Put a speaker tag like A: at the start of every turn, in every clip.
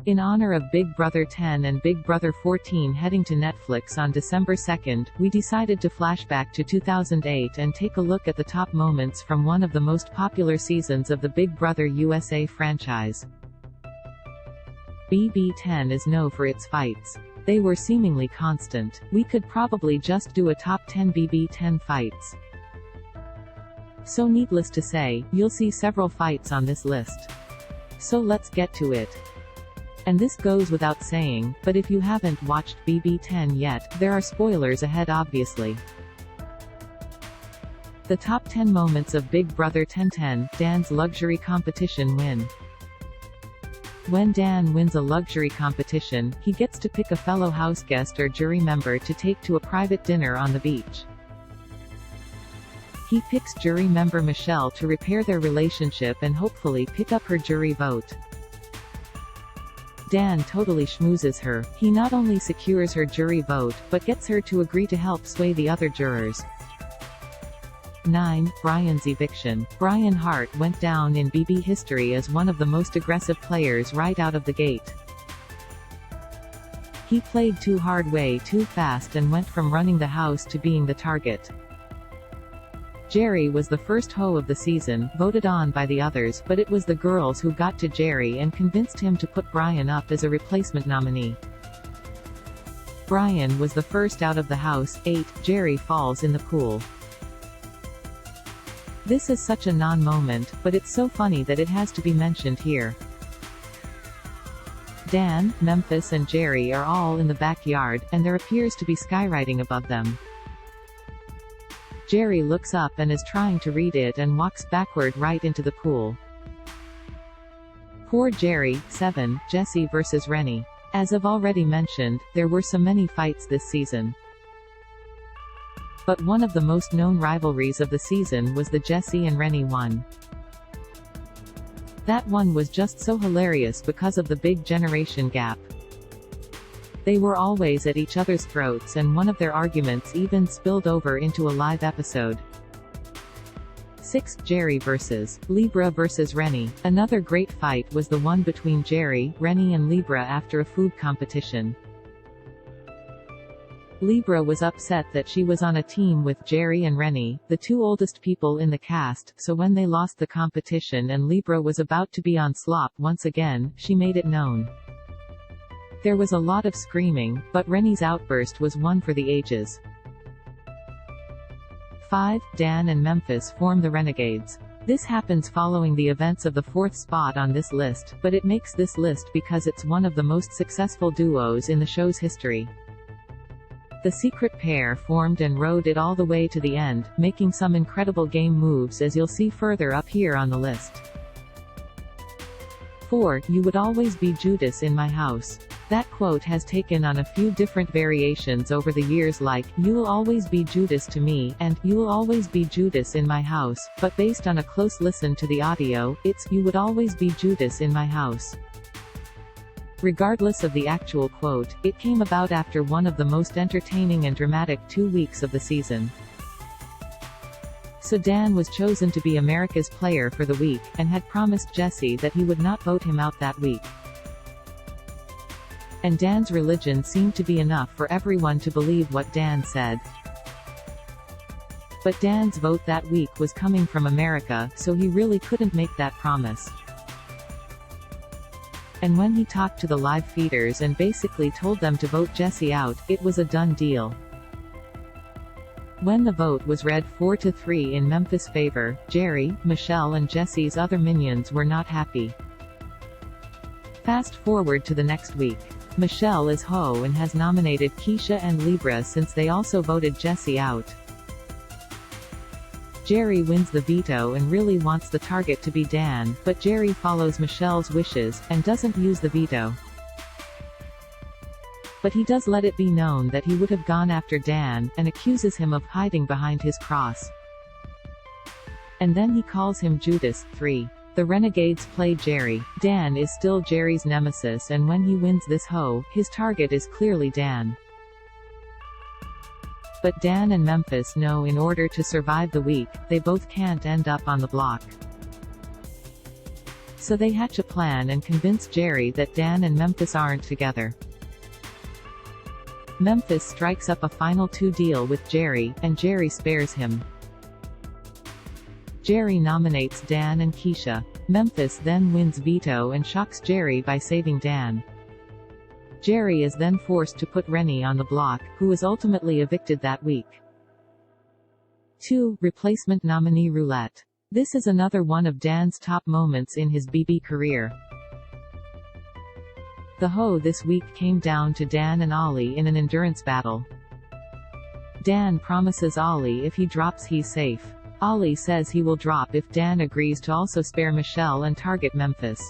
A: In honor of Big Brother 10 and Big Brother 14 heading to Netflix on December 2nd, we decided to flashback to 2008 and take a look at the top moments from one of the most popular seasons of the Big Brother USA franchise. BB10 is known for its fights. They were seemingly constant. We could probably just do a top 10 BB10 fights. So needless to say, you'll see several fights on this list. So let's get to it. And this goes without saying, but if you haven't watched BB10 yet, there are spoilers ahead obviously. The top 10 moments of Big Brother 10. Dan's luxury competition win. When Dan wins a luxury competition, he gets to pick a fellow houseguest or jury member to take to a private dinner on the beach. He picks jury member Michelle to repair their relationship and hopefully pick up her jury vote. Dan totally schmoozes her. He not only secures her jury vote, but gets her to agree to help sway the other jurors. 9. Brian's eviction. Brian Hart went down in BB history as one of the most aggressive players right out of the gate. He played too hard way too fast and went from running the house to being the target. Jerry was the first hoe of the season, voted on by the others, but it was the girls who got to Jerry and convinced him to put Brian up as a replacement nominee. Brian was the first out of the house. 8. Jerry falls in the pool. This is such a non-moment, but it's so funny that it has to be mentioned here. Dan, Memphis and Jerry are all in the backyard, and there appears to be skywriting above them. Jerry looks up and is trying to read it and walks backward right into the pool. Poor Jerry. 7. Jesse vs. Rennie. As I've already mentioned, there were so many fights this season. But one of the most known rivalries of the season was the Jesse and Rennie one. That one was just so hilarious because of the big generation gap. They were always at each other's throats and one of their arguments even spilled over into a live episode. 6. Jerry vs. Libra vs. Rennie. Another great fight was the one between Jerry, Rennie and Libra after a food competition. Libra was upset that she was on a team with Jerry and Rennie, the two oldest people in the cast, so when they lost the competition and Libra was about to be on slop once again, she made it known. There was a lot of screaming, but Rennie's outburst was one for the ages. 5. Dan and Memphis form the Renegades. This happens following the events of the fourth spot on this list, but it makes this list because it's one of the most successful duos in the show's history. The secret pair formed and rode it all the way to the end, making some incredible game moves as you'll see further up here on the list. 4. You would always be Judas in my house. That quote has taken on a few different variations over the years like, "You'll always be Judas to me," and "You'll always be Judas in my house," but based on a close listen to the audio, it's, "You would always be Judas in my house." Regardless of the actual quote, it came about after one of the most entertaining and dramatic 2 weeks of the season. So Dan was chosen to be America's Player for the week, and had promised Jesse that he would not vote him out that week. And Dan's religion seemed to be enough for everyone to believe what Dan said. But Dan's vote that week was coming from America, so he really couldn't make that promise. And when he talked to the live feeders and basically told them to vote Jesse out, it was a done deal. When the vote was read 4-3 in Memphis' favor, Jerry, Michelle and Jesse's other minions were not happy. Fast forward to the next week. Michelle is hoe and has nominated Keisha and Libra since they also voted Jesse out. Jerry wins the veto and really wants the target to be Dan, but Jerry follows Michelle's wishes, and doesn't use the veto. But he does let it be known that he would have gone after Dan, and accuses him of hiding behind his cross. And then he calls him Judas. 3. The Renegades play Jerry. Dan is still Jerry's nemesis and when he wins this hoe, his target is clearly Dan. But Dan and Memphis know in order to survive the week, they both can't end up on the block. So they hatch a plan and convince Jerry that Dan and Memphis aren't together. Memphis strikes up a final two deal with Jerry, and Jerry spares him. Jerry nominates Dan and Keisha. Memphis then wins veto and shocks Jerry by saving Dan. Jerry is then forced to put Rennie on the block, who is ultimately evicted that week. 2. Replacement nominee roulette. This is another one of Dan's top moments in his BB career. The hoe this week came down to Dan and Ollie in an endurance battle. Dan promises Ollie if he drops he's safe. Ollie says he will drop if Dan agrees to also spare Michelle and target Memphis.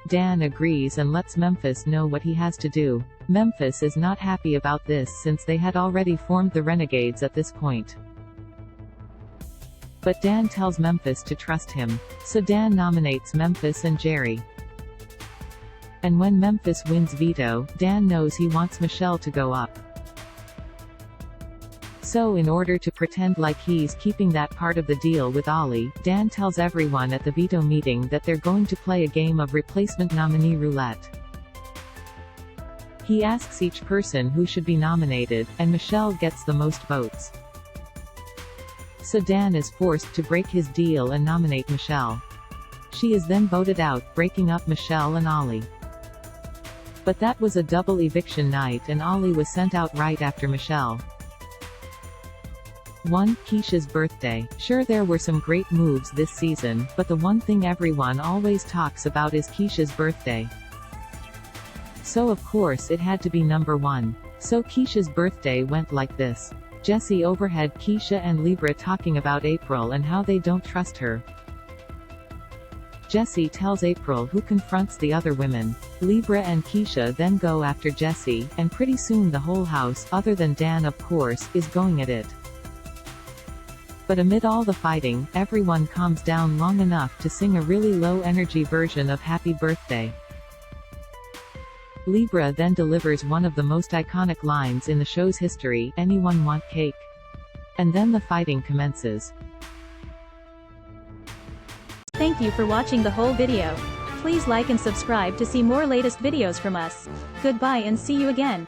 A: Dan agrees and lets Memphis know what he has to do. Memphis is not happy about this since they had already formed the Renegades at this point. But Dan tells Memphis to trust him. So Dan nominates Memphis and Jerry. And when Memphis wins veto, Dan knows he wants Michelle to go up. So in order to pretend like he's keeping that part of the deal with Ollie, Dan tells everyone at the veto meeting that they're going to play a game of replacement nominee roulette. He asks each person who should be nominated, and Michelle gets the most votes. So Dan is forced to break his deal and nominate Michelle. She is then voted out, breaking up Michelle and Ollie. But that was a double eviction night and Ollie was sent out right after Michelle. 1. Keisha's birthday. Sure, there were some great moves this season, but the one thing everyone always talks about is Keisha's birthday. So of course it had to be number 1. So Keisha's birthday went like this. Jesse overheard Keisha and Libra talking about April and how they don't trust her. Jesse tells April, who confronts the other women. Libra and Keisha then go after Jesse, and pretty soon the whole house, other than Dan of course, is going at it. But amid all the fighting, everyone calms down long enough to sing a really low-energy version of Happy Birthday. Libra then delivers one of the most iconic lines in the show's history, "Anyone want cake?" And then the fighting commences.
B: Thank you for watching the whole video. Please like and subscribe to see more latest videos from us. Goodbye and see you again.